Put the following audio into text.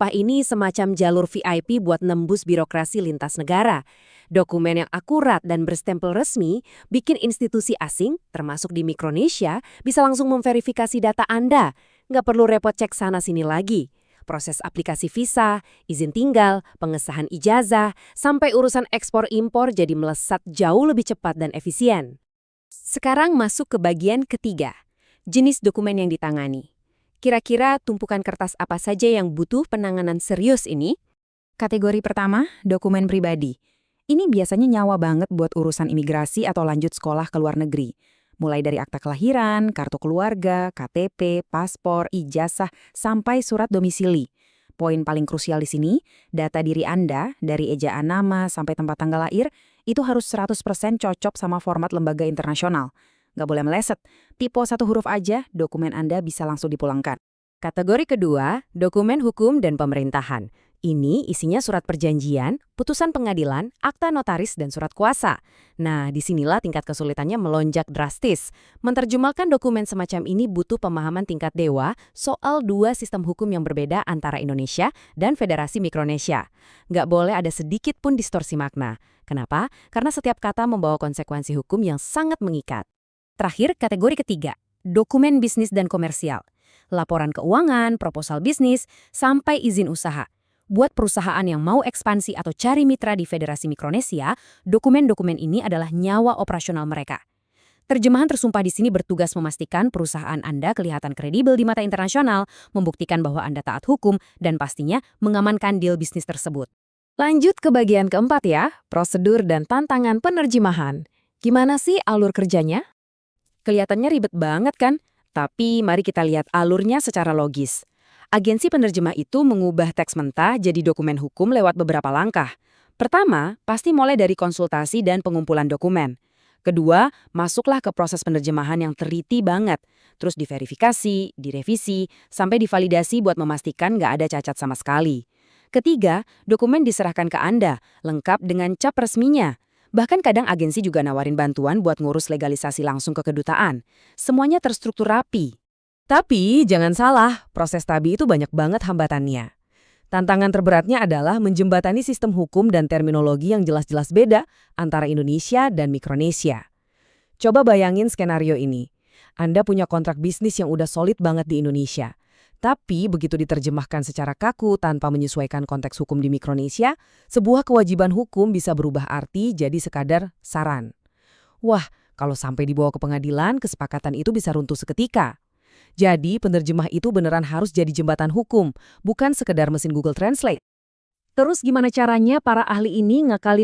FATPA ini semacam jalur VIP buat nembus birokrasi lintas negara. Dokumen yang akurat dan berstempel resmi bikin institusi asing, termasuk di Mikronesia, bisa langsung memverifikasi data Anda. Nggak perlu repot cek sana-sini lagi. Proses aplikasi visa, izin tinggal, pengesahan ijazah, sampai urusan ekspor-impor jadi melesat jauh lebih cepat dan efisien. Sekarang masuk ke bagian ketiga, jenis dokumen yang ditangani. Kira-kira tumpukan kertas apa saja yang butuh penanganan serius ini? Kategori pertama, dokumen pribadi. Ini biasanya nyawa banget buat urusan imigrasi atau lanjut sekolah ke luar negeri. Mulai dari akta kelahiran, kartu keluarga, KTP, paspor, ijazah, sampai surat domisili. Poin paling krusial di sini, data diri Anda, dari ejaan nama sampai tempat tanggal lahir, itu harus 100% cocok sama format lembaga internasional. Nggak boleh meleset. Tipe satu huruf aja, dokumen Anda bisa langsung dipulangkan. Kategori kedua, dokumen hukum dan pemerintahan. Ini isinya surat perjanjian, putusan pengadilan, akta notaris, dan surat kuasa. Nah, disinilah tingkat kesulitannya melonjak drastis. Menerjemahkan dokumen semacam ini butuh pemahaman tingkat dewa soal dua sistem hukum yang berbeda antara Indonesia dan Federasi Mikronesia. Nggak boleh ada sedikit pun distorsi makna. Kenapa? Karena setiap kata membawa konsekuensi hukum yang sangat mengikat. Terakhir, kategori ketiga, dokumen bisnis dan komersial. Laporan keuangan, proposal bisnis, sampai izin usaha. Buat perusahaan yang mau ekspansi atau cari mitra di Federasi Mikronesia, dokumen-dokumen ini adalah nyawa operasional mereka. Terjemahan tersumpah di sini bertugas memastikan perusahaan Anda kelihatan kredibel di mata internasional, membuktikan bahwa Anda taat hukum, dan pastinya mengamankan deal bisnis tersebut. Lanjut ke bagian keempat ya, prosedur dan tantangan penerjemahan. Gimana sih alur kerjanya? Kelihatannya ribet banget kan? Tapi mari kita lihat alurnya secara logis. Agensi penerjemah itu mengubah teks mentah jadi dokumen hukum lewat beberapa langkah. Pertama, pasti mulai dari konsultasi dan pengumpulan dokumen. Kedua, masuklah ke proses penerjemahan yang teliti banget. Terus diverifikasi, direvisi, sampai divalidasi buat memastikan nggak ada cacat sama sekali. Ketiga, dokumen diserahkan ke Anda, lengkap dengan cap resminya. Bahkan kadang agensi juga nawarin bantuan buat ngurus legalisasi langsung ke kedutaan. Semuanya terstruktur rapi. Tapi jangan salah, proses TABI itu banyak banget hambatannya. Tantangan terberatnya adalah menjembatani sistem hukum dan terminologi yang jelas-jelas beda antara Indonesia dan Mikronesia. Coba bayangin skenario ini. Anda punya kontrak bisnis yang udah solid banget di Indonesia. Tapi begitu diterjemahkan secara kaku tanpa menyesuaikan konteks hukum di Mikronesia, sebuah kewajiban hukum bisa berubah arti jadi sekadar saran. Wah, kalau sampai dibawa ke pengadilan, kesepakatan itu bisa runtuh seketika. Jadi penerjemah itu beneran harus jadi jembatan hukum, bukan sekedar mesin Google Translate. Terus gimana caranya para ahli ini ngakalin